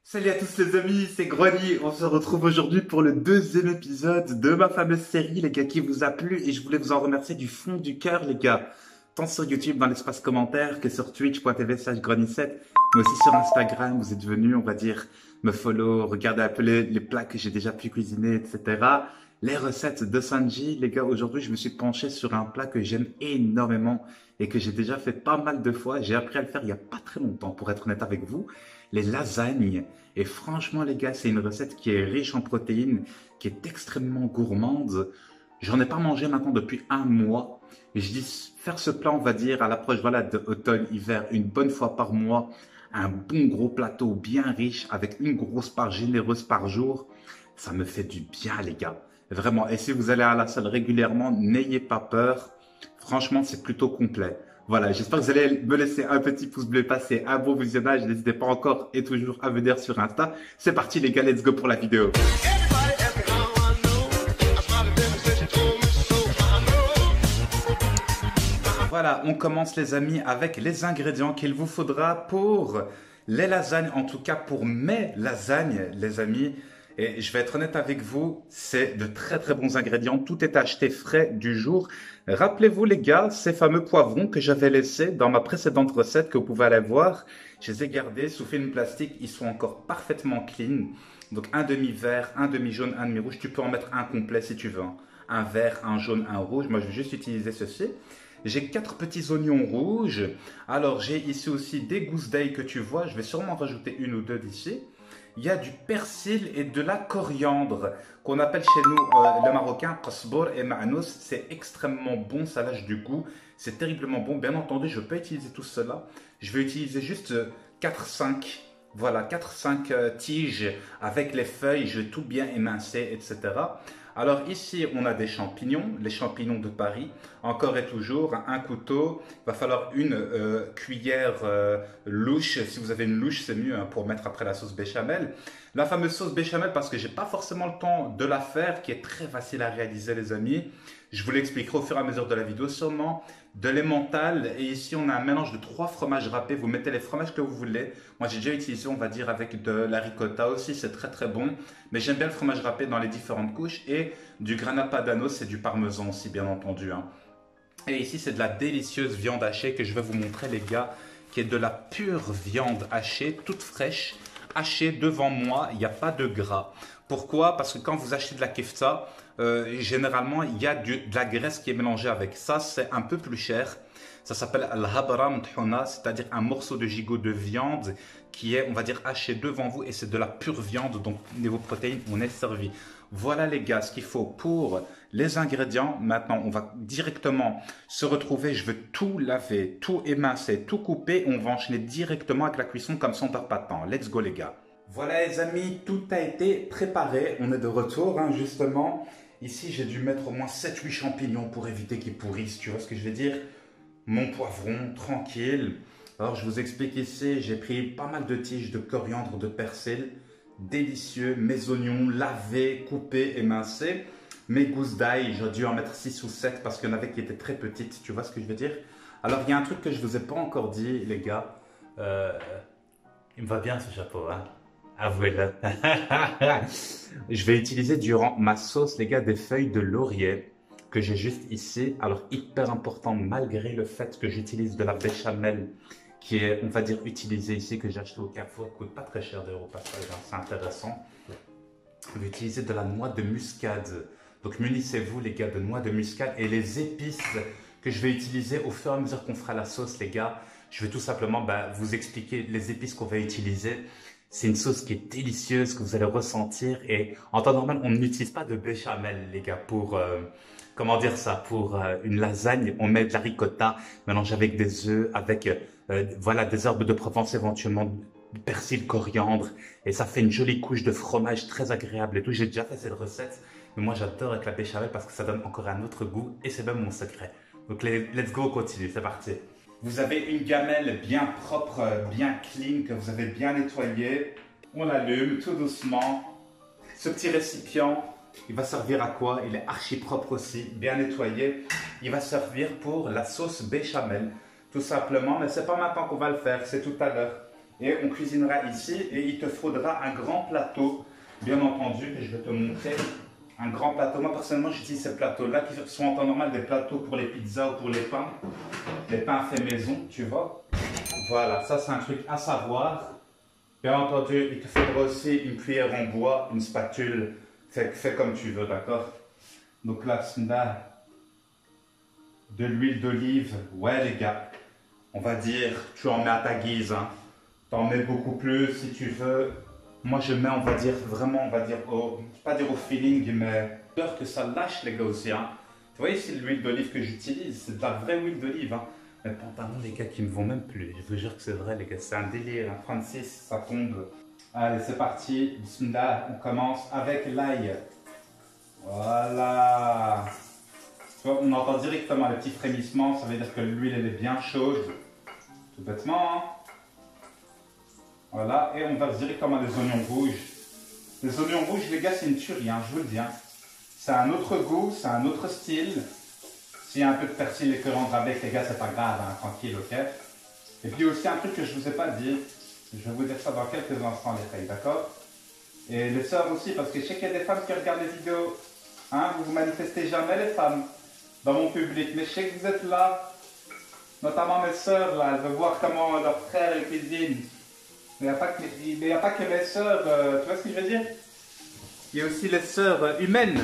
Salut à tous les amis, c'est Grony. On se retrouve aujourd'hui pour le deuxième épisode de ma fameuse série, les gars, qui vous a plu et je voulais vous en remercier du fond du cœur, les gars. Tant sur YouTube dans l'espace commentaire que sur twitch.tv/Grony7, mais aussi sur Instagram, vous êtes venus, on va dire, me follow, regarder un peu les plats que j'ai déjà pu cuisiner, etc. Les recettes de Sanji, les gars, aujourd'hui, je me suis penché sur un plat que j'aime énormément et que j'ai déjà fait pas mal de fois. J'ai appris à le faire il y a pas très longtemps, pour être honnête avec vous. Les lasagnes. Et franchement, les gars, c'est une recette qui est riche en protéines, qui est extrêmement gourmande. J'en ai pas mangé maintenant depuis un mois. Et je dis, faire ce plat, on va dire, à l'approche voilà, de automne, hiver, une bonne fois par mois, un bon gros plateau bien riche, avec une grosse part généreuse par jour, ça me fait du bien, les gars. Vraiment. Et si vous allez à la salle régulièrement, n'ayez pas peur. Franchement, c'est plutôt complet. Voilà, j'espère que vous allez me laisser un petit pouce bleu, passer un bon visionnage. N'hésitez pas encore et toujours à venir sur Insta. C'est parti les gars, let's go pour la vidéo. Voilà, on commence les amis avec les ingrédients qu'il vous faudra pour les lasagnes, en tout cas pour mes lasagnes les amis. Et je vais être honnête avec vous, c'est de très très bons ingrédients. Tout est acheté frais du jour. Rappelez-vous les gars, ces fameux poivrons que j'avais laissés dans ma précédente recette que vous pouvez aller voir. Je les ai gardés sous film plastique. Ils sont encore parfaitement clean. Donc un demi-vert, un demi-jaune, un demi-rouge. Tu peux en mettre un complet si tu veux. Un vert, un jaune, un rouge. Moi je vais juste utiliser ceci. J'ai 4 petits oignons rouges. Alors j'ai ici aussi des gousses d'ail que tu vois. Je vais sûrement rajouter une ou deux d'ici. Il y a du persil et de la coriandre qu'on appelle chez nous le marocain qasbour et ma'nous. C'est extrêmement bon, ça lâche du goût. C'est terriblement bon. Bien entendu, je peux utiliser tout cela. Je vais utiliser juste 4-5. Voilà, 4-5 tiges avec les feuilles. Je vais tout bien émincer, etc. Alors ici, on a des champignons, les champignons de Paris. Encore et toujours, un couteau. Il va falloir une cuillère louche. Si vous avez une louche, c'est mieux hein, pour mettre après la sauce béchamel. La fameuse sauce béchamel, parce que j'ai pas forcément le temps de la faire, qui est très facile à réaliser, les amis. Je vous l'expliquerai au fur et à mesure de la vidéo sûrement. De l'emmental. Et ici, on a un mélange de 3 fromages râpés. Vous mettez les fromages que vous voulez. Moi, j'ai déjà utilisé, on va dire, avec de la ricotta aussi. C'est très, très bon. Mais j'aime bien le fromage râpé dans les différentes couches. Et du grana padano, c'est du parmesan aussi, bien entendu. Hein. Et ici, c'est de la délicieuse viande hachée que je vais vous montrer, les gars, qui est de la pure viande hachée, toute fraîche, hachée devant moi. Il n'y a pas de gras. Pourquoi? Parce que quand vous achetez de la kefta, généralement, il y a de la graisse qui est mélangée avec ça. C'est un peu plus cher. Ça s'appelle al-habra mthouna, c'est-à-dire un morceau de gigot de viande qui est, on va dire, haché devant vous et c'est de la pure viande. Donc, niveau protéines, on est servi. Voilà les gars, ce qu'il faut pour les ingrédients. Maintenant, on va directement se retrouver. Je veux tout laver, tout émincer, tout couper. On va enchaîner directement avec la cuisson comme ça on ne perd pas de temps. Let's go les gars. Voilà les amis, tout a été préparé. On est de retour hein, justement. Ici, j'ai dû mettre au moins 7-8 champignons pour éviter qu'ils pourrissent. Tu vois ce que je veux dire? Mon poivron, tranquille. Alors, je vous explique ici, j'ai pris pas mal de tiges de coriandre, de persil. Délicieux, mes oignons lavés, coupés, émincés. Mes gousses d'ail, j'ai dû en mettre 6 ou 7 parce qu'il y en avait qui étaient très petites. Tu vois ce que je veux dire? Alors, il y a un truc que je ne vous ai pas encore dit, les gars. Il me va bien ce chapeau, hein? Avouez-le. Je vais utiliser durant ma sauce, les gars, des feuilles de laurier que j'ai juste ici. Alors, hyper important, malgré le fait que j'utilise de la béchamel qui est, on va dire, utilisée ici, que j'ai acheté au Carrefour, coûte pas très cher d'euros, c'est intéressant. Je vais utiliser de la noix de muscade. Donc, munissez-vous, les gars, de noix de muscade et les épices que je vais utiliser au fur et à mesure qu'on fera la sauce, les gars. Je vais tout simplement vous expliquer les épices qu'on va utiliser. C'est une sauce qui est délicieuse, que vous allez ressentir. Et en temps normal, on n'utilise pas de béchamel, les gars, pour, comment dire ça, pour une lasagne. On met de la ricotta mélangée avec des œufs, avec, voilà, des herbes de Provence éventuellement, persil, coriandre. Et ça fait une jolie couche de fromage très agréable et tout. J'ai déjà fait cette recette. Mais moi, j'adore avec la béchamel parce que ça donne encore un autre goût. Et c'est même mon secret. Donc, let's go, on continue. C'est parti. Vous avez une gamelle bien propre, bien clean, que vous avez bien nettoyée. On l'allume tout doucement. Ce petit récipient, il va servir à quoi? Il est archi propre aussi, bien nettoyé. Il va servir pour la sauce béchamel, tout simplement. Mais ce n'est pas maintenant qu'on va le faire, c'est tout à l'heure. Et on cuisinera ici et il te faudra un grand plateau, bien entendu, que je vais te montrer. Un grand plateau. Moi, personnellement, j'utilise ces plateaux-là qui sont en temps normal des plateaux pour les pizzas ou pour les pains. Les pains faits maison, tu vois. Voilà, ça c'est un truc à savoir. Bien entendu, il te faudra aussi une cuillère en bois, une spatule. Fais comme tu veux, d'accord? Donc là, de l'huile d'olive. Ouais, les gars, on va dire, tu en mets à ta guise. Hein. Tu en mets beaucoup plus si tu veux. Moi, je mets, on va dire, vraiment, on va dire, pas dire au feeling, mais peur que ça lâche, les gars, aussi. Hein. Tu vois ici l'huile d'olive que j'utilise, c'est de la vraie huile d'olive. Hein. Mes pantalons, les gars, qui me vont même plus. Je vous jure que c'est vrai, les gars, c'est un délire. Hein. 36, ça tombe. Allez, c'est parti. Bismillah, on commence avec l'ail. Voilà. Tu vois, on entend directement le petit frémissement. Ça veut dire que l'huile, elle est bien chaude. Tout bêtement, hein. Voilà, et on va directement les oignons rouges. Les oignons rouges, les gars, c'est une tuerie, hein, je vous le dis. Hein. C'est un autre goût, c'est un autre style. S'il y a un peu de persil et coriandre avec, les gars, c'est pas grave, hein, tranquille, ok? Et puis aussi un truc que je ne vous ai pas dit, je vais vous dire ça dans quelques instants, les filles, d'accord? Et les sœurs aussi, parce que je sais qu'il y a des femmes qui regardent les vidéos. Hein, vous vous manifestez jamais, les femmes, dans mon public. Mais je sais que vous êtes là, notamment mes sœurs, là, elles veulent voir comment leur frère cuisine. Mais il n'y a pas que les sœurs, tu vois ce que je veux dire? Il y a aussi les sœurs humaines.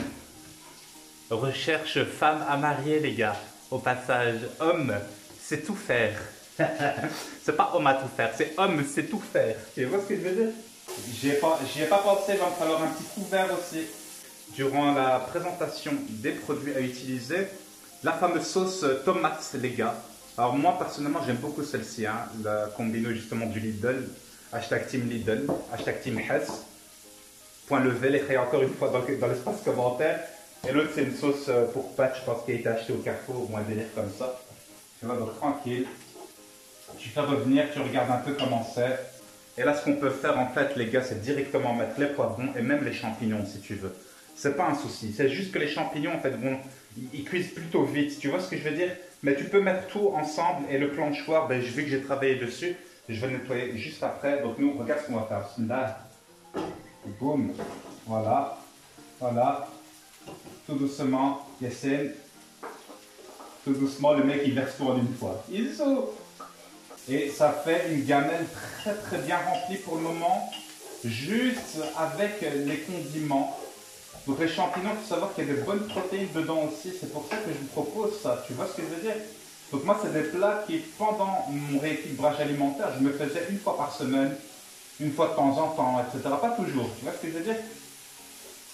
Recherche femme à marier, les gars. Au passage, homme, c'est tout faire. C'est pas homme à tout faire, c'est homme, c'est tout faire. Tu vois ce que je veux dire? J'y ai pas pensé, il va me falloir un petit couvert aussi. Durant la présentation des produits à utiliser, la fameuse sauce tomate, les gars. Alors moi, personnellement, j'aime beaucoup celle-ci, hein, la combino justement du Lidl. Hashtag Team Lidl, hashtag Team Hess. Point levé, les créés encore une fois dans l'espace commentaire. Et l'autre, c'est une sauce pour pâtes, je pense, qui a été achetée au Carrefour ou un délire comme ça. Tu vois, donc tranquille. Tu fais revenir, tu regardes un peu comment c'est. Et là, ce qu'on peut faire, en fait, les gars, c'est directement mettre les poivrons et même les champignons, si tu veux. C'est pas un souci. C'est juste que les champignons, en fait, ils cuisent plutôt vite. Tu vois ce que je veux dire? Mais tu peux mettre tout ensemble et le planchoir, ben, vu que j'ai travaillé dessus, je vais le nettoyer juste après. Donc nous, regarde ce qu'on va faire. Là, boum, voilà, voilà. Tout doucement, Yassine. Tout doucement, le mec il verse tout en une fois. Et ça fait une gamelle très très bien remplie pour le moment. Juste avec les condiments. Donc les champignons, il faut savoir qu'il y a des bonnes protéines dedans aussi. C'est pour ça que je vous propose ça. Tu vois ce que je veux dire? Donc moi, c'est des plats qui, pendant mon rééquilibrage alimentaire, je me faisais une fois par semaine, une fois de temps en temps, etc. Pas toujours, tu vois ce que je veux dire?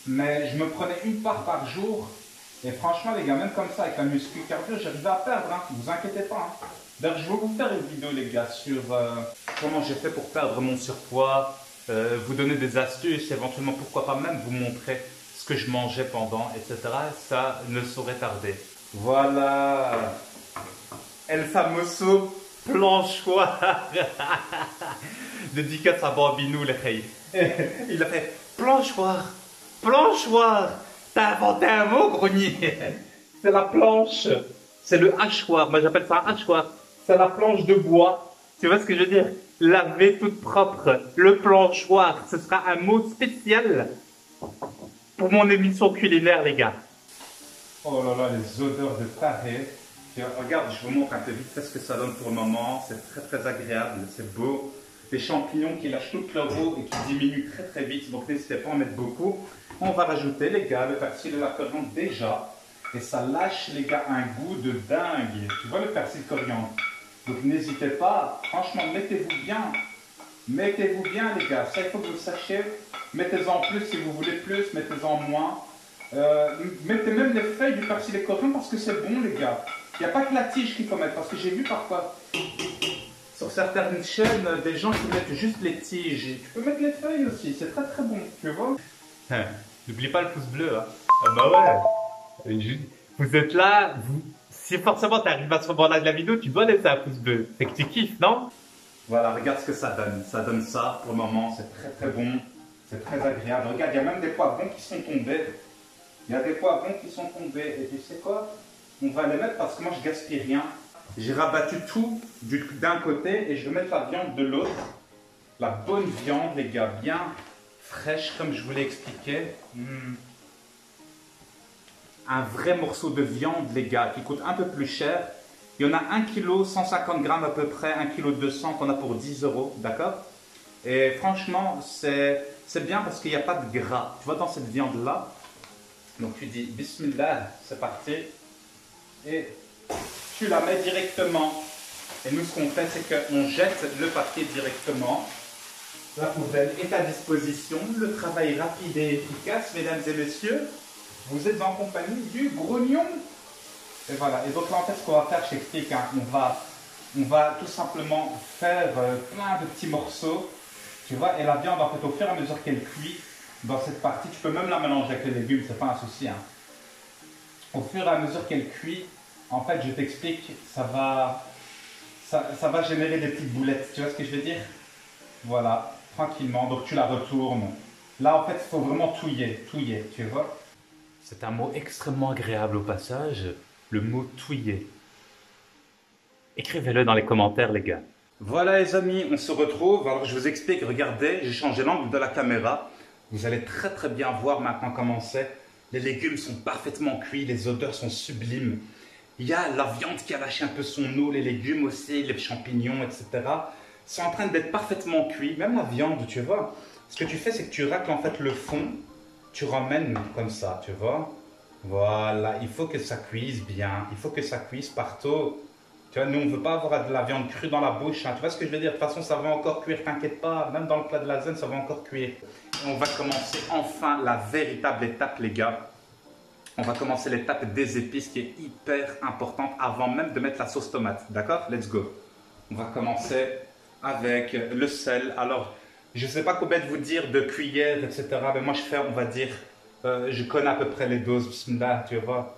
Mais je me prenais une part par jour. Et franchement, les gars, même comme ça, avec la muscu cardio, j'arrivais à perdre, hein. Ne vous inquiétez pas. Hein. D'ailleurs, je vais vous faire une vidéo, les gars, sur comment j'ai fait pour perdre mon surpoids, vous donner des astuces, éventuellement, pourquoi pas même vous montrer ce que je mangeais pendant, etc. Ça ne saurait tarder. Voilà. El famoso planchoir. Dédicace à Bambinou, les filles. Il a fait planchoir. Planchoir. T'as inventé un mot, grognier. C'est la planche. C'est le hachoir. Moi, j'appelle ça un hachoir. C'est la planche de bois. Tu vois ce que je veux dire? Laver toute propre. Le planchoir. Ce sera un mot spécial pour mon émission culinaire, les gars. Oh là là, les odeurs de taré. Regarde, je vous montre un peu vite ce que ça donne pour le moment. C'est très très agréable, c'est beau. Des champignons qui lâchent toute leur eau et qui diminuent très très vite. Donc n'hésitez pas à en mettre beaucoup. On va rajouter, les gars, le persil et la coriandre déjà. Et ça lâche, les gars, un goût de dingue. Tu vois le persil coriandre? Donc n'hésitez pas. Franchement, mettez-vous bien. Mettez-vous bien, les gars. Ça, il faut que vous le sachiez. Mettez-en plus si vous voulez plus. Mettez-en moins. Mettez même les feuilles du persil et coriandre parce que c'est bon, les gars. Il n'y a pas que la tige qu'il faut mettre, parce que j'ai vu parfois sur certaines chaînes des gens qui mettent juste les tiges. Tu peux mettre les feuilles aussi, c'est très très bon, tu vois. N'oublie pas le pouce bleu. Hein. Ah bah ouais. Vous êtes là, si forcément tu arrives à ce moment-là de la vidéo, tu dois laisser un pouce bleu. C'est que tu kiffes, non? Voilà, regarde ce que ça donne. Ça donne ça pour le moment, c'est très très bon. C'est très agréable. Regarde, il y a même des poivrons qui sont tombés. Il y a des poivrons qui sont tombés. Et tu sais quoi? On va les mettre parce que moi je gaspille rien. J'ai rabattu tout d'un côté et je vais mettre la viande de l'autre. la bonne viande, les gars, bien fraîche, comme je vous l'ai expliqué. Un vrai morceau de viande, les gars, qui coûte un peu plus cher. Il y en a 1 kg, 150 grammes à peu près, 1 kg 200 qu'on a pour 10 euros, d'accord? Et franchement, c'est bien parce qu'il n'y a pas de gras. Tu vois, dans cette viande-là, donc tu dis Bismillah, c'est parti. Et tu la mets directement. Et nous, ce qu'on fait, c'est qu'on jette le papier directement. La poubelle est à disposition. Le travail rapide et efficace, mesdames et messieurs. Vous êtes en compagnie du grognon. Et voilà. Et donc là, en fait, ce qu'on va faire, je t'explique, hein, on va tout simplement faire plein de petits morceaux. Tu vois, et la viande, en fait, au fur et à mesure qu'elle cuit dans cette partie, tu peux même la mélanger avec les légumes, c'est pas un souci. Hein. Au fur et à mesure qu'elle cuit, en fait, je t'explique, ça va générer des petites boulettes. Tu vois ce que je veux dire? Voilà, tranquillement. Donc tu la retournes. Là, en fait, il faut vraiment touiller, tu vois. C'est un mot extrêmement agréable au passage, le mot touiller. Écrivez-le dans les commentaires, les gars. Voilà les amis, on se retrouve. Alors je vous explique, regardez, j'ai changé l'angle de la caméra. Vous allez très très bien voir maintenant comment c'est. Les légumes sont parfaitement cuits, les odeurs sont sublimes. Il y a la viande qui a lâché un peu son eau, les légumes aussi, les champignons, etc. C'est en train d'être parfaitement cuit, même la viande, tu vois. Ce que tu fais, c'est que tu racles en fait le fond, tu ramènes comme ça, tu vois. Voilà, il faut que ça cuise bien, il faut que ça cuise partout. Tu vois, nous, on ne veut pas avoir de la viande crue dans la bouche. Hein. Tu vois ce que je veux dire? De toute façon, ça va encore cuire, t'inquiète pas. Même dans le plat de lasagne, ça va encore cuire. On va commencer enfin la véritable étape, les gars. On va commencer l'étape des épices qui est hyper importante avant même de mettre la sauce tomate. D'accord? Let's go. On va commencer avec le sel. Alors, je ne sais pas combien de vous dire de cuillères, etc. Mais moi, je fais, on va dire, je connais à peu près les doses. Bismillah, tu vois.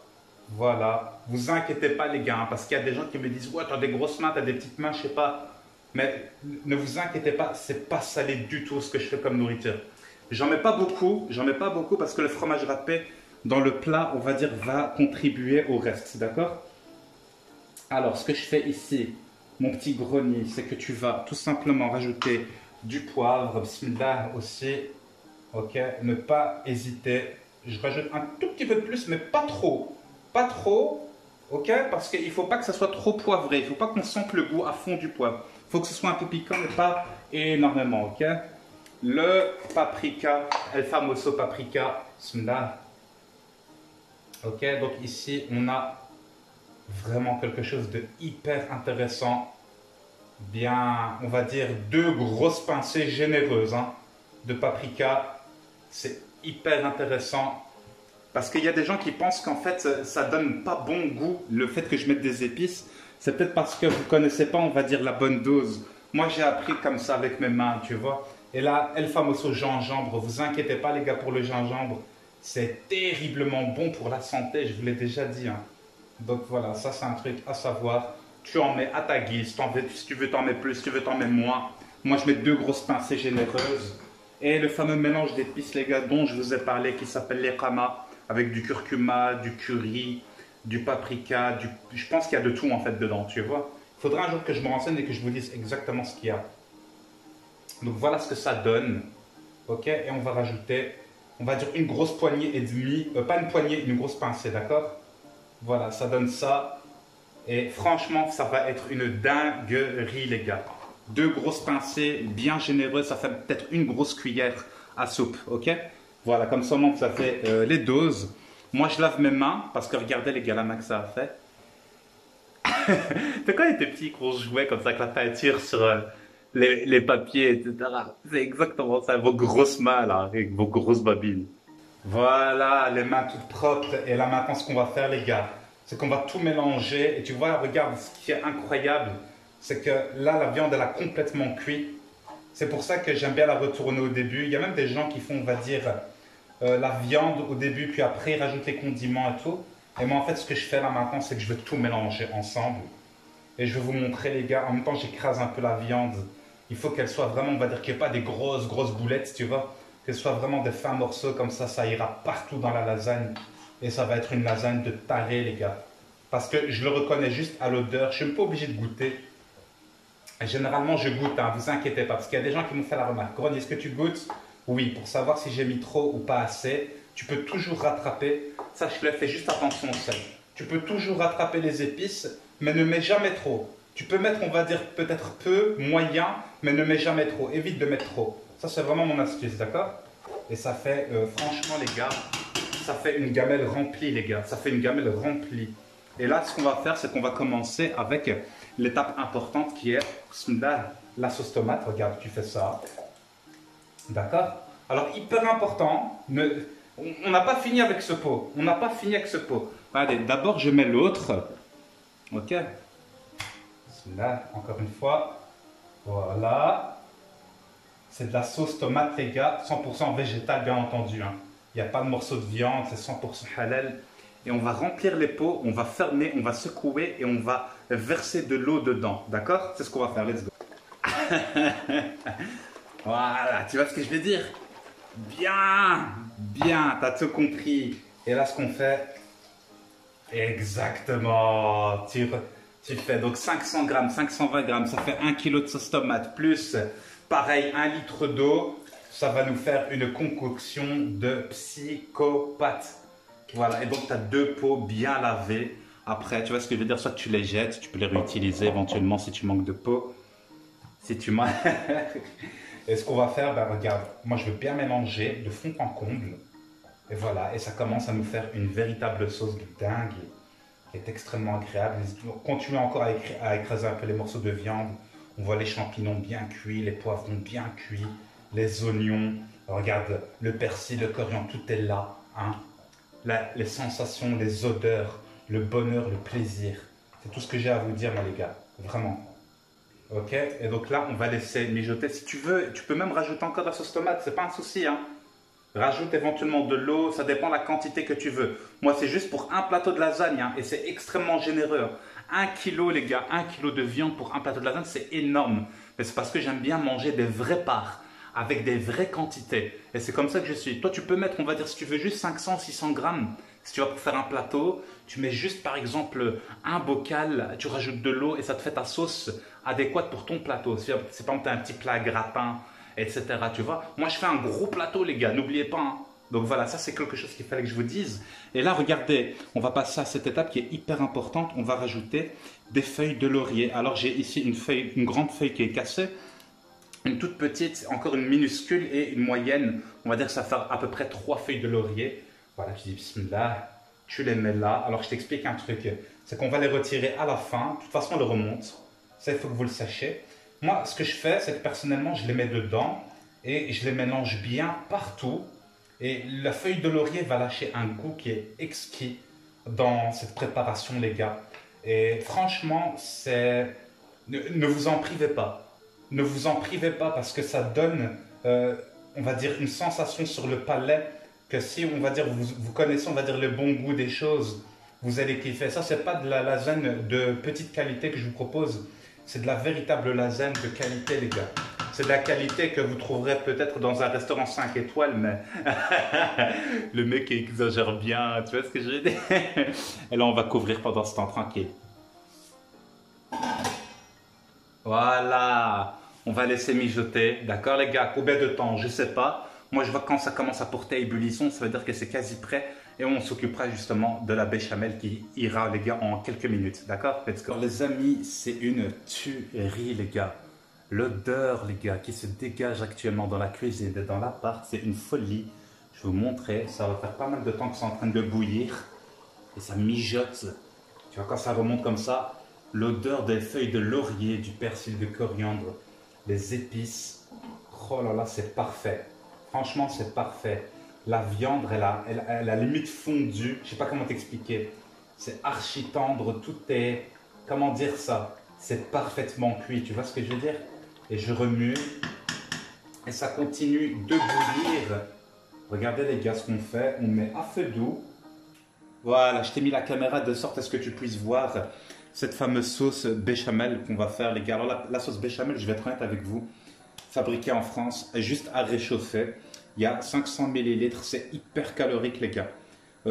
Voilà, vous inquiétez pas les gars, hein, parce qu'il y a des gens qui me disent ouais, t'as des grosses mains, t'as des petites mains, je sais pas. Mais ne vous inquiétez pas, c'est pas salé du tout ce que je fais comme nourriture. J'en mets pas beaucoup parce que le fromage râpé dans le plat, on va dire, va contribuer au reste, d'accord? Alors, ce que je fais ici, mon petit grenier, c'est que tu vas tout simplement rajouter du poivre, bismillah aussi, ok? Ne pas hésiter. Je rajoute un tout petit peu de plus, mais pas trop. Pas trop, ok? Parce qu'il ne faut pas que ça soit trop poivré. Il ne faut pas qu'on sente le goût à fond du poivre. Il faut que ce soit un peu piquant, mais pas énormément, ok? Le paprika, El Famoso paprika, là. Ok, donc ici, on a vraiment quelque chose de hyper intéressant. Bien, on va dire 2 grosses pincées généreuses hein, de paprika. C'est hyper intéressant. Parce qu'il y a des gens qui pensent qu'en fait, ça donne pas bon goût, le fait que je mette des épices. C'est peut-être parce que vous connaissez pas, on va dire, la bonne dose. Moi, j'ai appris comme ça avec mes mains, tu vois. Et là, El Famoso gingembre, vous inquiétez pas les gars pour le gingembre. C'est terriblement bon pour la santé, je vous l'ai déjà dit. Hein. Donc voilà, ça c'est un truc à savoir. Tu en mets à ta guise, si tu veux t'en mets plus, si tu veux t'en mets moins. Moi, je mets 2 grosses pincées généreuses. Et le fameux mélange d'épices, les gars, dont je vous ai parlé, qui s'appelle l'ekama, avec du curcuma, du curry, du paprika, je pense qu'il y a de tout en fait dedans, tu vois. Il faudra un jour que je me renseigne et que je vous dise exactement ce qu'il y a. Donc voilà ce que ça donne. Ok, et on va rajouter, on va dire une grosse poignée et demie, pas une poignée, une grosse pincée, d'accord? Voilà, ça donne ça. Et franchement, ça va être une dinguerie, les gars. 2 grosses pincées bien généreuses, ça fait peut-être une grosse cuillère à soupe, ok? Voilà, comme ça, ça fait les doses. Moi, je lave mes mains parce que regardez les gars, la main que ça a fait. C'est quand il était petit qu'on jouait comme ça avec la peinture sur les papiers, etc. C'est exactement ça, vos grosses mains là, avec vos grosses babines. Voilà, les mains toutes propres. Et là maintenant, ce qu'on va faire les gars, c'est qu'on va tout mélanger. Et tu vois, regarde, ce qui est incroyable, c'est que là, la viande, elle a complètement cuit. C'est pour ça que j'aime bien la retourner au début. Il y a même des gens qui font, on va dire, la viande au début, puis après, ils rajoutent les condiments et tout. Et moi, en fait, ce que je fais là maintenant, c'est que je vais tout mélanger ensemble. Et je vais vous montrer, les gars. En même temps, j'écrase un peu la viande. Il faut qu'elle soit vraiment, on va dire, qu'il n'y ait pas des grosses boulettes, tu vois. Que ce soit vraiment des fins morceaux, comme ça ira partout dans la lasagne. Et ça va être une lasagne de taré, les gars. Parce que je le reconnais juste à l'odeur. Je ne suis même pas obligé de goûter. Généralement, je goûte, hein, vous inquiétez pas, parce qu'il y a des gens qui m'ont fait la remarque. Corinne, est-ce que tu goûtes? Oui, pour savoir si j'ai mis trop ou pas assez. Tu peux toujours rattraper. Sache-le, fais juste attention au sel. Tu peux toujours rattraper les épices, mais ne mets jamais trop. Tu peux mettre, on va dire, peut-être peu, moyen, mais ne mets jamais trop. Évite de mettre trop. Ça, c'est vraiment mon astuce, d'accord? Et ça fait, franchement, les gars, ça fait une gamelle remplie, les gars. Ça fait une gamelle remplie. Et là, ce qu'on va faire, c'est qu'on va commencer avec l'étape importante qui est la sauce tomate. Regarde, tu fais ça. D'accord? Alors, hyper important, on n'a pas fini avec ce pot. On n'a pas fini avec ce pot. Allez, d'abord, je mets l'autre. Ok? Là, encore une fois. Voilà. C'est de la sauce tomate, les gars. 100% végétal, bien entendu. Hein. Il n'y a pas de morceau de viande. C'est 100% halal. Et on va remplir les pots. On va fermer, on va secouer et on va verser de l'eau dedans. D'accord? C'est ce qu'on va faire. Let's go. Voilà, tu vois ce que je veux dire? Bien, bien, t'as tout compris. Et là, ce qu'on fait, exactement, tu fais donc 500 grammes, 520 grammes, ça fait 1 kg de sauce tomate, plus, pareil, 1 litre d'eau, ça va nous faire une concoction de psychopathe. Voilà, et donc tu as 2 pots bien lavés. Après, tu vois ce que je veux dire, soit tu les jettes, tu peux les réutiliser éventuellement si tu manques de pots. Si tu manques... Et ce qu'on va faire, ben regarde, moi je veux bien mélanger de fond en comble. Et voilà, et ça commence à nous faire une véritable sauce de dingue, qui est extrêmement agréable. Continuez encore à écraser un peu les morceaux de viande. On voit les champignons bien cuits, les poivrons bien cuits, les oignons. Regarde, le persil, le coriandre, tout est là. Hein. Les sensations, les odeurs, le bonheur, le plaisir. C'est tout ce que j'ai à vous dire, moi les gars, vraiment. Ok, et donc là, on va laisser mijoter. Si tu veux, tu peux même rajouter encore de la sauce tomate, c'est pas un souci. Hein. Rajoute éventuellement de l'eau, ça dépend de la quantité que tu veux. Moi, c'est juste pour un plateau de lasagne, hein, et c'est extrêmement généreux. 1 kilo, les gars, 1 kilo de viande pour un plateau de lasagne, c'est énorme. Mais c'est parce que j'aime bien manger des vraies parts, avec des vraies quantités. Et c'est comme ça que je suis. Toi, tu peux mettre, on va dire, si tu veux, juste 500, 600 grammes. Si tu vas pour faire un plateau, tu mets juste, par exemple, un bocal, tu rajoutes de l'eau et ça te fait ta sauce adéquate pour ton plateau. Si par exemple, tu as un petit plat gratin, etc. Tu vois, moi, je fais un gros plateau, les gars, n'oubliez pas. Hein. Donc voilà, ça, c'est quelque chose qu'il fallait que je vous dise. Et là, regardez, on va passer à cette étape qui est hyper importante. On va rajouter des feuilles de laurier. Alors, j'ai ici une grande feuille qui est cassée. Une toute petite, encore une minuscule et une moyenne. On va dire que ça fait à peu près 3 feuilles de laurier. Voilà, tu dis bismillah, tu les mets là. Alors je t'explique un truc, c'est qu'on va les retirer à la fin. De toute façon, on les remonte. Ça, il faut que vous le sachiez. Moi, ce que je fais, c'est que personnellement, je les mets dedans et je les mélange bien partout. Et la feuille de laurier va lâcher un goût qui est exquis dans cette préparation, les gars. Et franchement, ne vous en privez pas. Ne vous en privez pas parce que ça donne, on va dire, une sensation sur le palais que si, on va dire, vous connaissez, on va dire, le bon goût des choses, vous allez kiffer. Ça, c'est pas de la lasagne de petite qualité que je vous propose. C'est de la véritable lasagne de qualité, les gars. C'est de la qualité que vous trouverez peut-être dans un restaurant 5 étoiles, mais le mec exagère bien, tu vois ce que je veux dire? Et là, on va couvrir pendant ce temps tranquille. Voilà, on va laisser mijoter, d'accord les gars? Combien de temps? Je sais pas. Moi, je vois quand ça commence à porter ébullition, ça veut dire que c'est quasi prêt. Et on s'occupera justement de la béchamel qui ira, les gars, en quelques minutes. D'accord? Let's go. Alors, les amis, c'est une tuerie, les gars. L'odeur, les gars, qui se dégage actuellement dans la cuisine et dans l'appart, c'est une folie. Je vais vous montrer. Ça va faire pas mal de temps que c'est en train de bouillir. Et ça mijote. Tu vois, quand ça remonte comme ça, l'odeur des feuilles de laurier, du persil de coriandre, les épices. Oh là là, c'est parfait. Franchement, c'est parfait. La viande, elle a limite fondu. Je ne sais pas comment t'expliquer. C'est archi tendre. Tout est... Comment dire ça? C'est parfaitement cuit. Tu vois ce que je veux dire? Et je remue. Et ça continue de bouillir. Regardez les gars ce qu'on fait. On met à feu doux. Voilà, je t'ai mis la caméra de sorte à ce que tu puisses voir cette fameuse sauce béchamel qu'on va faire, les gars. Alors la sauce béchamel, je vais être honnête avec vous, fabriquée en France, juste à réchauffer. Il y a 500 ml, c'est hyper calorique, les gars.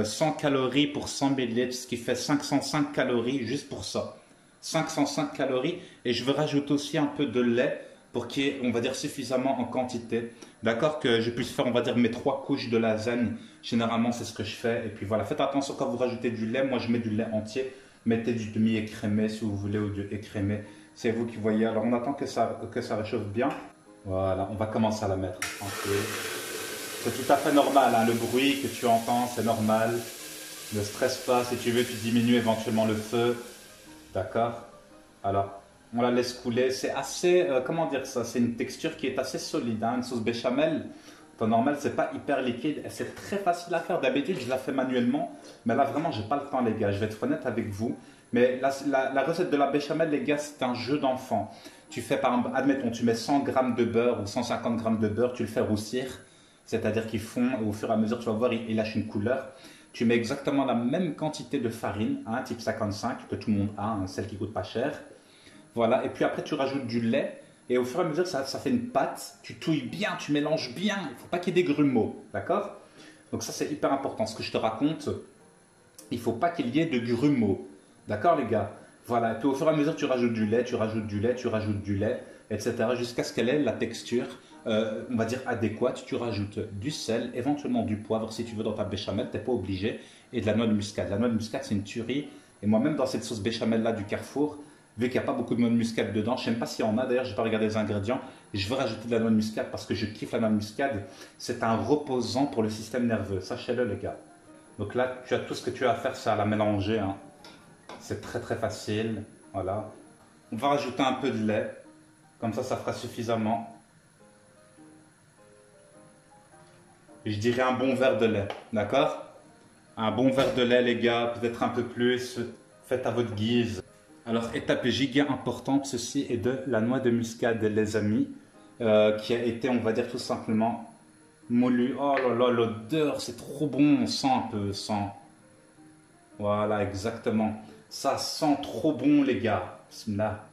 100 calories pour 100 ml, ce qui fait 505 calories juste pour ça. 505 calories. Et je veux rajouter aussi un peu de lait pour qu'il y ait, on va dire, suffisamment en quantité. D'accord, que je puisse faire, on va dire, mes 3 couches de lasagne. Généralement, c'est ce que je fais. Et puis voilà, faites attention quand vous rajoutez du lait. Moi, je mets du lait entier. Mettez du demi-écrémé si vous voulez ou du écrémé. C'est vous qui voyez. Alors, on attend que ça réchauffe bien. Voilà, on va commencer à la mettre. C'est tout à fait normal, hein, le bruit que tu entends, c'est normal. Ne stresse pas. Si tu veux, tu diminues éventuellement le feu. D'accord? Alors, on la laisse couler. C'est assez, comment dire ça? C'est une texture qui est assez solide, hein, une sauce béchamel. En temps normal, c'est pas hyper liquide. C'est très facile à faire. D'habitude, je la fais manuellement. Mais là, vraiment, j'ai pas le temps, les gars. Je vais être honnête avec vous. Mais la recette de la béchamel, les gars, c'est un jeu d'enfant. Tu fais, par exemple, admettons, tu mets 100 grammes de beurre ou 150 grammes de beurre. Tu le fais roussir. C'est-à-dire qu'il fond et au fur et à mesure, tu vas voir, il lâche une couleur. Tu mets exactement la même quantité de farine, hein, type 55, que tout le monde a, hein, celle qui coûte pas cher. Voilà, et puis après tu rajoutes du lait, et au fur et à mesure ça fait une pâte, tu touilles bien, tu mélanges bien, il ne faut pas qu'il y ait des grumeaux, d'accord? Donc ça c'est hyper important, ce que je te raconte, il ne faut pas qu'il y ait de grumeaux, d'accord les gars? Voilà, et puis au fur et à mesure tu rajoutes du lait, tu rajoutes du lait, tu rajoutes du lait, etc. jusqu'à ce qu'elle ait la texture, on va dire adéquate. Tu rajoutes du sel, éventuellement du poivre si tu veux dans ta béchamel, tu n'es pas obligé, et de la noix de muscade. La noix de muscade c'est une tuerie, et moi-même dans cette sauce béchamel là du Carrefour, vu qu'il n'y a pas beaucoup de noix de muscade dedans, je ne sais même pas s'il y en a, d'ailleurs je n'ai pas regardé les ingrédients, je veux rajouter de la noix de muscade parce que je kiffe la noix de muscade, c'est un reposant pour le système nerveux, sachez-le les gars. Donc là, tu as tout ce que tu as à faire, c'est à la mélanger, hein. C'est très très facile, voilà. On va rajouter un peu de lait, comme ça fera suffisamment. Je dirais un bon verre de lait, d'accord? Un bon verre de lait les gars, peut-être un peu plus, faites à votre guise. Alors, étape giga importante, ceci est de la noix de muscade, les amis, qui a été, on va dire tout simplement, moulu. Oh là là, l'odeur, c'est trop bon, on sent un peu, sent. Voilà, exactement. Ça sent trop bon, les gars. Bismillah.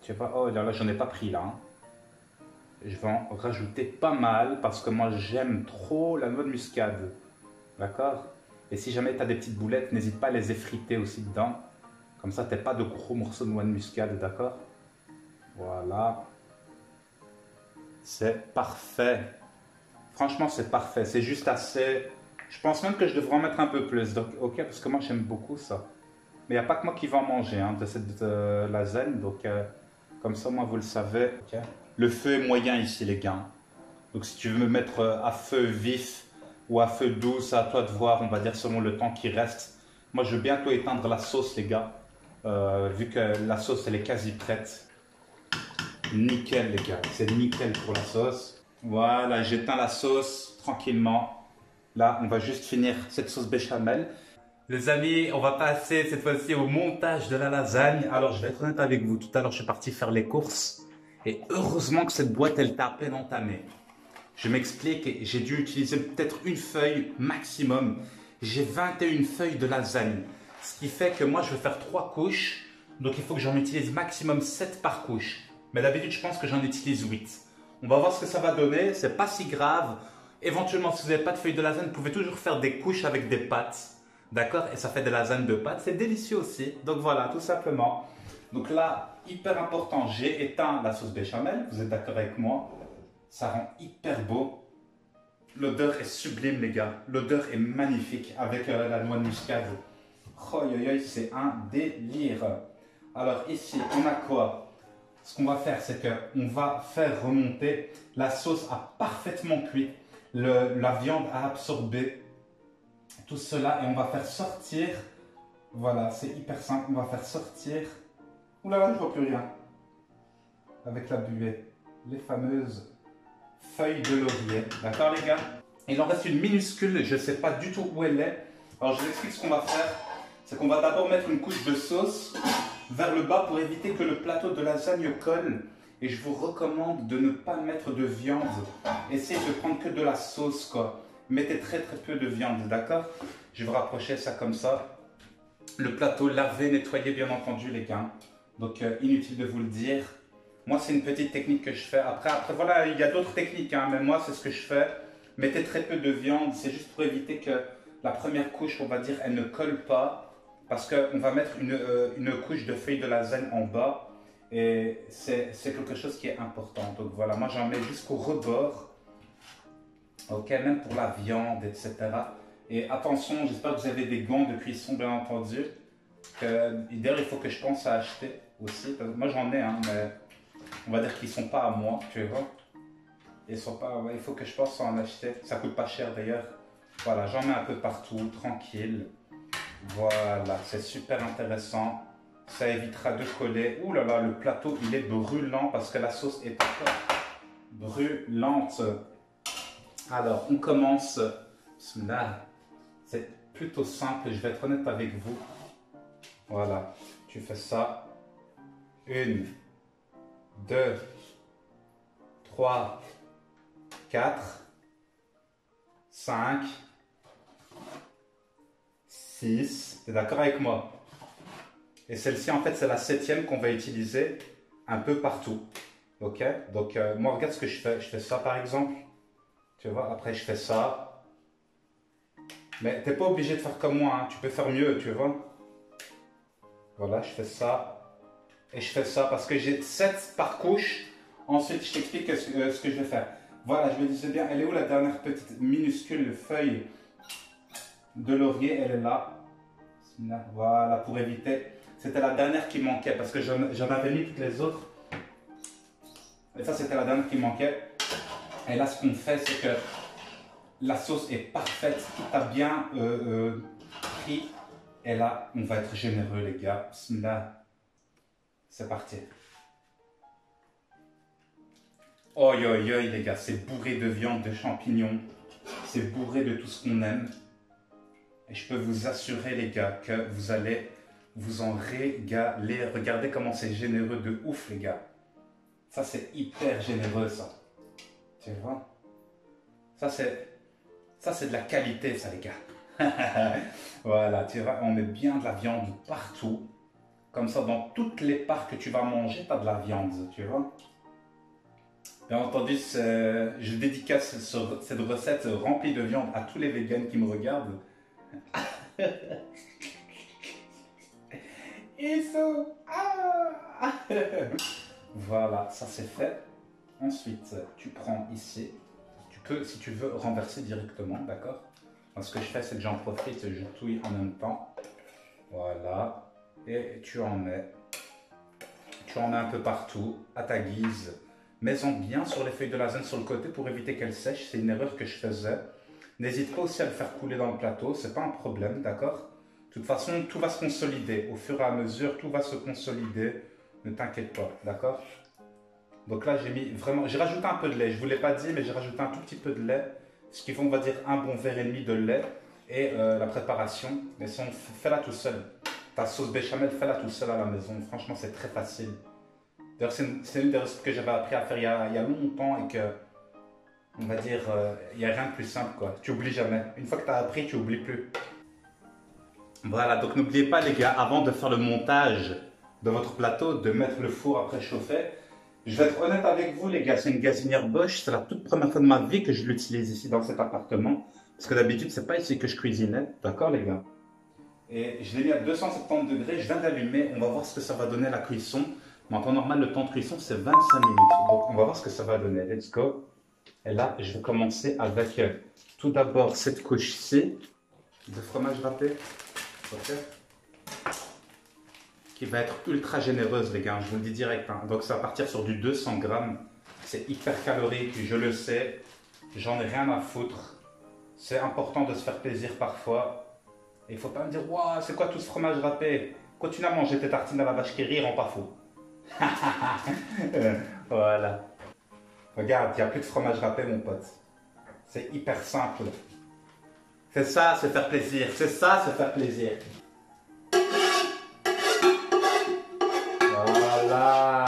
Tu vois, oh là là, j'en ai pas pris là. Hein. Je vais en rajouter pas mal parce que moi, j'aime trop la noix de muscade. D'accord? Et si jamais tu as des petites boulettes, n'hésite pas à les effriter aussi dedans. Comme ça, tu n'as pas de gros morceaux de noix de muscade, d'accord? Voilà. C'est parfait. Franchement, c'est parfait. C'est juste assez... Je pense même que je devrais en mettre un peu plus. Donc, ok, parce que moi, j'aime beaucoup ça. Mais il n'y a pas que moi qui va en manger hein, de cette lasagne. Donc, comme ça, moi, vous le savez. Okay. Le feu est moyen ici, les gars. Donc, si tu veux me mettre à feu vif ou à feu doux, c'est à toi de voir, on va dire, selon le temps qui reste. Moi, je vais bientôt éteindre la sauce, les gars. Vu que la sauce, elle est quasi prête. Nickel, les gars. C'est nickel pour la sauce. Voilà, j'éteins la sauce tranquillement. Là, on va juste finir cette sauce béchamel. Les amis, on va passer cette fois-ci au montage de la lasagne. Alors, je vais être honnête avec vous. Tout à l'heure, je suis parti faire les courses. Et heureusement que cette boîte, elle t'a à peine entamée. Je m'explique. J'ai dû utiliser peut-être une feuille maximum. J'ai 21 feuilles de lasagne. Ce qui fait que moi, je vais faire 3 couches. Donc, il faut que j'en utilise maximum 7 par couche. Mais d'habitude, je pense que j'en utilise 8. On va voir ce que ça va donner. C'est pas si grave. Éventuellement, si vous n'avez pas de feuilles de lasagne, vous pouvez toujours faire des couches avec des pâtes. D'accord? Et ça fait des lasagnes de pâtes. C'est délicieux aussi. Donc voilà, tout simplement. Donc là, hyper important, j'ai éteint la sauce béchamel. Vous êtes d'accord avec moi? Ça rend hyper beau. L'odeur est sublime, les gars. L'odeur est magnifique avec la noix de muscade. Oh, c'est un délire. Alors ici, on a quoi? Ce qu'on va faire, c'est qu'on va faire remonter. La sauce a parfaitement cuit. La viande a absorbé tout cela et on va faire sortir. Voilà, c'est hyper simple. On va faire sortir. Ouh là là, je ne vois plus rien. Avec la buée. Les fameuses feuilles de laurier. D'accord, les gars? Il en reste une minuscule. Je ne sais pas du tout où elle est. Alors, je vous explique ce qu'on va faire. C'est qu'on va d'abord mettre une couche de sauce vers le bas pour éviter que le plateau de lasagne colle. Et je vous recommande de ne pas mettre de viande. Essayez de prendre que de la sauce, quoi. Mettez très très peu de viande, d'accord? Je vais vous rapprocher ça comme ça. Le plateau lavé, nettoyé bien entendu, les gars. Donc, inutile de vous le dire. Moi, c'est une petite technique que je fais. Après voilà, il y a d'autres techniques, hein, mais moi, c'est ce que je fais. Mettez très peu de viande. C'est juste pour éviter que la première couche, on va dire, elle ne colle pas. parce qu'on va mettre une couche de feuilles de lasagne en bas et c'est quelque chose qui est important. Donc voilà, moi j'en mets jusqu'au rebord, ok, même pour la viande, etc. Et attention, j'espère que vous avez des gants de cuisson, bien entendu. D'ailleurs, il faut que je pense à acheter aussi. Moi j'en ai, hein, mais on va dire qu'ils ne sont pas à moi, tu vois. Ils sont pas, ouais, il faut que je pense à en acheter. Ça coûte pas cher d'ailleurs. Voilà, j'en mets un peu partout, tranquille. Voilà, c'est super intéressant. Ça évitera de coller. Ouh là là, le plateau il est brûlant parce que la sauce est encore brûlante. Alors, on commence. Là, c'est plutôt simple, je vais être honnête avec vous. Voilà, tu fais ça. 1, 2, 3, 4, 5, 6. Tu es d'accord avec moi? Et celle-ci, en fait, c'est la 7e qu'on va utiliser un peu partout. Ok? Donc, moi, regarde ce que je fais. Je fais ça, par exemple. Tu vois, après, je fais ça. Mais tu n'es pas obligé de faire comme moi. Hein. Tu peux faire mieux, tu vois. Voilà, je fais ça. Et je fais ça parce que j'ai 7 par couche. Ensuite, je t'explique ce que je vais faire. Voilà, je me disais bien, elle est où la dernière petite minuscule feuille de laurier? Elle est là. Voilà, pour éviter. C'était la dernière qui manquait parce que j'en avais mis toutes les autres. Et ça, c'était la dernière qui manquait. Et là, ce qu'on fait, c'est que la sauce est parfaite. Tout a bien pris. Et là, on va être généreux, les gars. Bismillah. C'est parti. Oi, oi, oi, les gars. C'est bourré de viande, de champignons. C'est bourré de tout ce qu'on aime. Et je peux vous assurer, les gars, que vous allez vous en régaler. Regardez comment c'est généreux de ouf, les gars. Ça, c'est hyper généreux, ça. Tu vois? Ça, c'est de la qualité, ça, les gars. Voilà, tu vois, on met bien de la viande partout. Comme ça, dans toutes les parts que tu vas manger, tu as de la viande, tu vois. Bien entendu, je dédicace cette recette remplie de viande à tous les végans qui me regardent. Ils sont... Ah. Voilà, ça c'est fait. Ensuite, tu prends ici. Tu peux, si tu veux, renverser directement, d'accord? Ce que je fais, c'est que j'en profite, je touille en même temps. Voilà. Et tu en mets. Tu en mets un peu partout, à ta guise. Mets-en bien sur les feuilles de lasagne sur le côté pour éviter qu'elles sèchent. C'est une erreur que je faisais. N'hésite pas aussi à le faire couler dans le plateau, c'est pas un problème, d'accord? De toute façon, tout va se consolider. Au fur et à mesure, tout va se consolider. Ne t'inquiète pas, d'accord? Donc là, j'ai rajouté un peu de lait. Je ne vous l'ai pas dit, mais j'ai rajouté un tout petit peu de lait. Ce qui fait, on va dire, un bon verre et demi de lait. Et la préparation, mais fais-la tout seul. Ta sauce béchamel, fais-la tout seul à la maison. Franchement, c'est très facile. D'ailleurs, c'est une des recettes que j'avais appris à faire il y a longtemps et que, on va dire, il n'y a rien de plus simple, quoi. Tu oublies jamais. Une fois que tu as appris, tu n'oublies plus. Voilà, donc n'oubliez pas, les gars, avant de faire le montage de votre plateau, de mettre le four à préchauffer. Je vais être honnête avec vous, les gars, c'est une gazinière Bosch. C'est la toute première fois de ma vie que je l'utilise ici dans cet appartement. Parce que d'habitude, c'est pas ici que je cuisinais. D'accord, les gars? Et je l'ai mis à 270 degrés. Je viens d'allumer. On va voir ce que ça va donner la cuisson. Mais en temps normal, le temps de cuisson, c'est 25 minutes. Donc, on va voir ce que ça va donner. Let's go. Et là, je vais commencer avec tout d'abord cette couche-ci de fromage râpé. Ok, qui va être ultra généreuse, les gars, je vous le dis direct. Hein. Donc ça va partir sur du 200 grammes. C'est hyper calorique, je le sais. J'en ai rien à foutre. C'est important de se faire plaisir parfois. Et il ne faut pas me dire, waouh, c'est quoi tout ce fromage râpé? Continue à manger tes tartines à la vache qui rit, rend pas fou. Voilà. Regarde, il n'y a plus de fromage râpé, mon pote. C'est hyper simple. C'est ça, c'est faire plaisir. C'est ça, c'est faire plaisir. Voilà.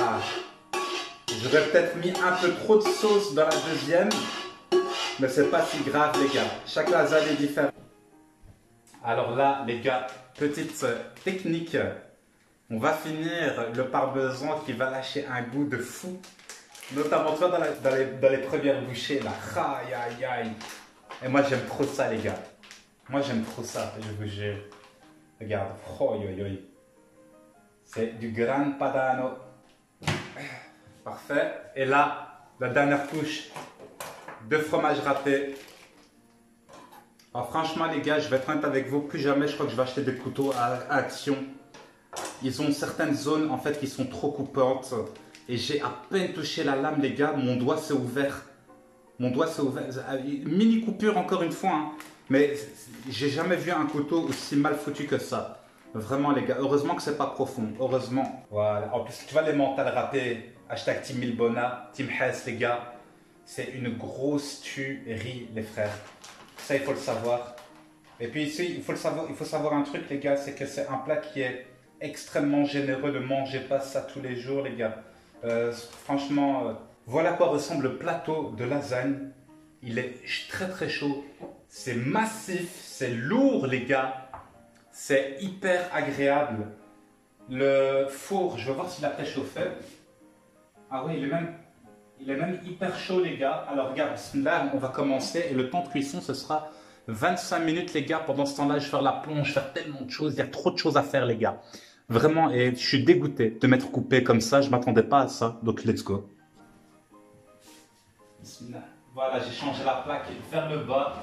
J'aurais peut-être mis un peu trop de sauce dans la deuxième, mais c'est pas si grave, les gars. Chaque lasagne est différente. Alors là, les gars, petite technique. On va finir le parmesan qui va lâcher un goût de fou. Notamment toi dans les premières bouchées là. Aïe aïe aïe. Et moi j'aime trop ça, les gars. Moi j'aime trop ça, je vous jure. Regarde. Oh, yo, yo. C'est du Gran Padano. Parfait. Et là, la dernière couche de fromage râpé. Alors franchement les gars, je vais être honnête avec vous, plus jamais je crois que je vais acheter des couteaux à action. Ils ont certaines zones en fait qui sont trop coupantes. Et j'ai à peine touché la lame les gars, mon doigt s'est ouvert. Mon doigt s'est ouvert. Mini coupure encore une fois. Hein. Mais j'ai jamais vu un couteau aussi mal foutu que ça. Vraiment les gars, heureusement que c'est pas profond. Heureusement. Voilà. En plus tu vois les mentales râpées. Hashtag Team Milbona, Team Hess les gars. C'est une grosse tuerie les frères. Ça il faut le savoir. Et puis ici il faut savoir un truc les gars, c'est que c'est un plat qui est extrêmement généreux. Ne mangez pas ça tous les jours les gars. Franchement, voilà à quoi ressemble le plateau de lasagne. Il est très très chaud. C'est massif, c'est lourd les gars. C'est hyper agréable. Le four, je vais voir s'il a préchauffé. Ah oui, il est même hyper chaud les gars. Alors regarde, là on va commencer et le temps de cuisson ce sera 25 minutes les gars. Pendant ce temps-là, je vais faire la plonge, faire tellement de choses. Il y a trop de choses à faire les gars. Vraiment, et je suis dégoûté de m'être coupé comme ça. Je ne m'attendais pas à ça. Donc let's go. Voilà, j'ai changé la plaque vers le bas.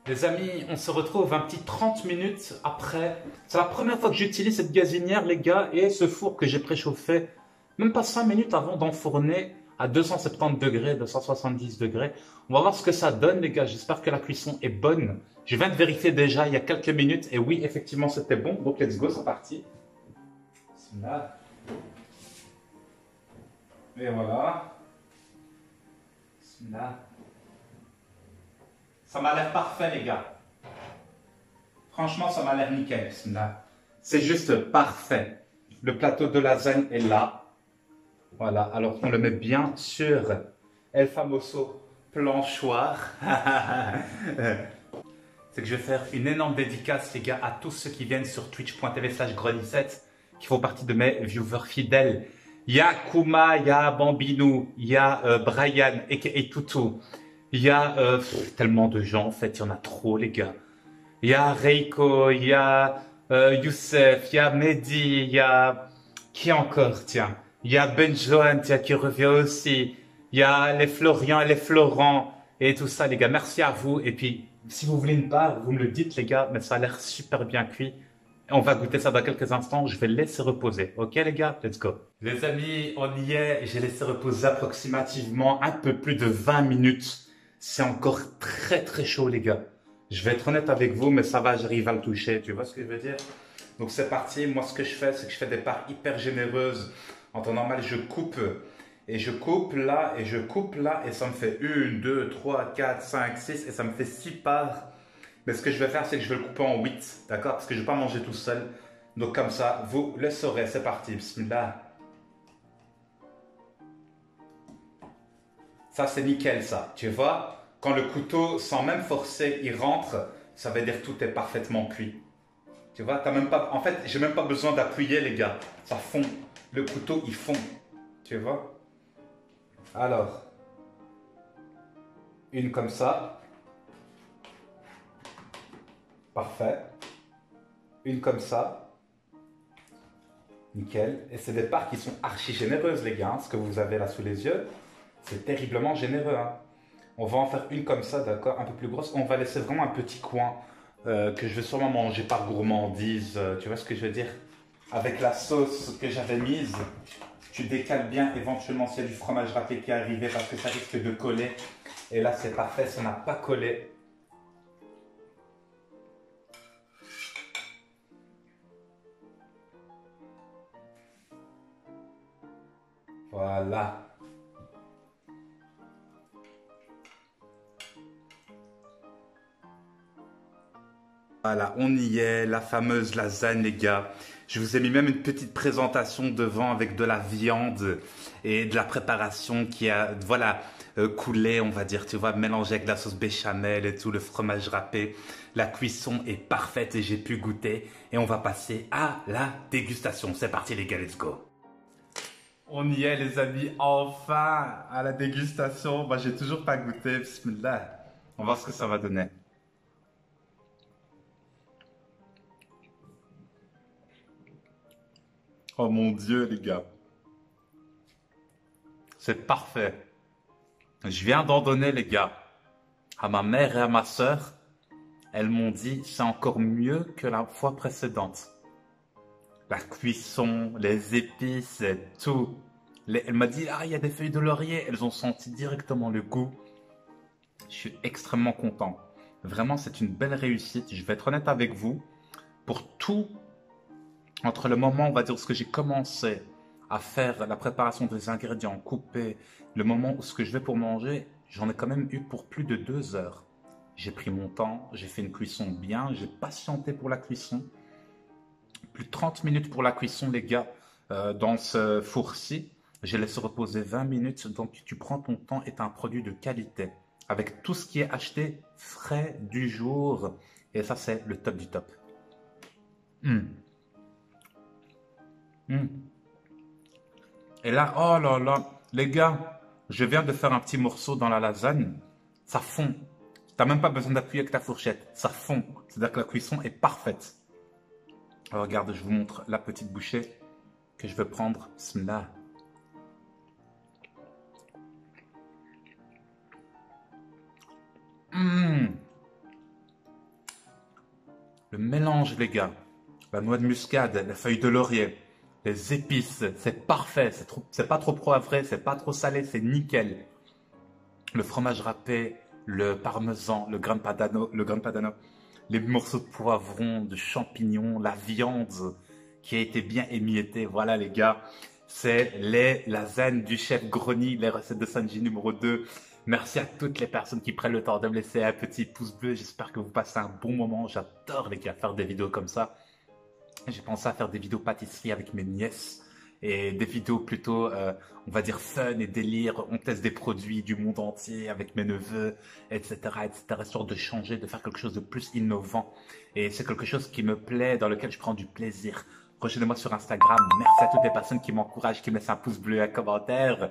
Les amis, on se retrouve un petit 30 minutes après. C'est la première fois que j'utilise cette gazinière, les gars, et ce four que j'ai préchauffé, même pas 5 minutes avant d'enfourner à 270 degrés, 270 degrés. On va voir ce que ça donne, les gars. J'espère que la cuisson est bonne. Je viens de vérifier déjà il y a quelques minutes, et oui, effectivement, c'était bon. Donc, let's go, c'est parti. Là. Et voilà. Là. Ça m'a l'air parfait, les gars. Franchement, ça m'a l'air nickel. C'est juste parfait. Le plateau de lasagne est là. Voilà, alors on le met bien sur El Famoso planchoir. C'est que je vais faire une énorme dédicace, les gars, à tous ceux qui viennent sur twitch.tv/Grony7, qui font partie de mes viewers fidèles. Il y a Kuma, il y a Bambinou, il y a Brian et Tutu. Il y a tellement de gens, en fait, il y en a trop, les gars. Il y a Reiko, il y a Youssef, il y a Mehdi, il y a... Qui encore, tiens? Il y a Benjohan, tiens, qui revient aussi. Il y a les Florian et les Florent et tout ça, les gars. Merci à vous. Et puis, si vous voulez une part, vous me le dites, les gars, mais ça a l'air super bien cuit. On va goûter ça dans quelques instants. Je vais le laisser reposer. Ok, les gars? Let's go. Les amis, on y est. J'ai laissé reposer approximativement un peu plus de 20 minutes. C'est encore très très chaud les gars. Je vais être honnête avec vous, mais ça va, j'arrive à le toucher. Tu vois ce que je veux dire? Donc c'est parti. Moi ce que je fais, c'est que je fais des parts hyper généreuses. En temps normal, je coupe. Et je coupe là, et je coupe là. Et ça me fait 1, 2, 3, 4, 5, 6. Et ça me fait 6 parts. Mais ce que je vais faire, c'est que je vais le couper en 8. D'accord? Parce que je ne vais pas manger tout seul. Donc comme ça, vous le saurez. C'est parti. Bismillah. Ça, c'est nickel, ça. Tu vois, quand le couteau, sans même forcer, il rentre, ça veut dire que tout est parfaitement cuit. Tu vois, t'as même pas... En fait, j'ai même pas besoin d'appuyer, les gars. Ça fond. Le couteau, il fond. Tu vois? Alors, une comme ça. Parfait. Une comme ça. Nickel. Et c'est des parts qui sont archi généreuses, les gars. Hein, ce que vous avez là sous les yeux. C'est terriblement généreux. Hein. On va en faire une comme ça, d'accord, un peu plus grosse. On va laisser vraiment un petit coin que je vais sûrement manger par gourmandise. Tu vois ce que je veux dire? Avec la sauce que j'avais mise, tu décales bien éventuellement s'il y a du fromage râpé qui est arrivé parce que ça risque de coller. Et là, c'est parfait, ça n'a pas collé. Voilà. Voilà, on y est, la fameuse lasagne, les gars. Je vous ai mis même une petite présentation devant avec de la viande et de la préparation qui a, voilà, coulé, on va dire, tu vois, mélangé avec de la sauce béchamel et tout, le fromage râpé. La cuisson est parfaite et j'ai pu goûter. Et on va passer à la dégustation. C'est parti, les gars, let's go. On y est, les amis, enfin à la dégustation. Bah, j'ai toujours pas goûté, bismillah. On va voir ce que ça va donner. Oh mon Dieu, les gars. C'est parfait. Je viens d'en donner, les gars, à ma mère et à ma sœur. Elles m'ont dit, c'est encore mieux que la fois précédente. La cuisson, les épices, tout. Elle m'a dit, ah, il y a des feuilles de laurier. Elles ont senti directement le goût. Je suis extrêmement content. Vraiment, c'est une belle réussite. Je vais être honnête avec vous. Pour tout, entre le moment, on va dire, où ce que j'ai commencé à faire la préparation des ingrédients, couper, le moment où ce que je vais pour manger, j'en ai quand même eu pour plus de 2 heures. J'ai pris mon temps, j'ai fait une cuisson bien, j'ai patienté pour la cuisson. Plus de 30 minutes pour la cuisson, les gars, dans ce four-ci. J'ai laissé reposer 20 minutes, donc tu prends ton temps et tu as un produit de qualité. Avec tout ce qui est acheté frais du jour. Et ça, c'est le top du top. Mm. Et là, oh là là, les gars, je viens de faire un petit morceau dans la lasagne. Ça fond. T'as même pas besoin d'appuyer avec ta fourchette. Ça fond. C'est-à-dire que la cuisson est parfaite. Alors, regarde, je vous montre la petite bouchée que je vais prendre. Bismillah. Le mélange, les gars. La noix de muscade, les feuilles de laurier, les épices, c'est parfait. C'est pas trop poivré, c'est pas trop salé, c'est nickel. Le fromage râpé, le parmesan, le grana padano, les morceaux de poivron, de champignons, la viande qui a été bien émiettée. Voilà, les gars, c'est les lasagnes du chef Grony, les recettes de Sanji numéro 2. Merci à toutes les personnes qui prennent le temps de me laisser un petit pouce bleu. J'espère que vous passez un bon moment. J'adore, les gars, faire des vidéos comme ça. J'ai pensé à faire des vidéos pâtisserie avec mes nièces et des vidéos plutôt, on va dire, fun et délire. On teste des produits du monde entier avec mes neveux, etc., etc., histoire de changer, de faire quelque chose de plus innovant. Et c'est quelque chose qui me plaît, dans lequel je prends du plaisir. Rejoignez-moi sur Instagram. Merci à toutes les personnes qui m'encouragent, qui me laissent un pouce bleu et un commentaire.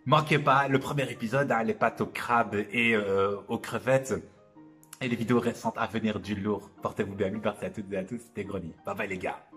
Manquez pas le premier épisode, hein, les pâtes au crabe et aux crevettes. Et les vidéos récentes à venir du lourd. Portez-vous bien, merci à toutes et à tous, c'était Grony. Bye bye les gars.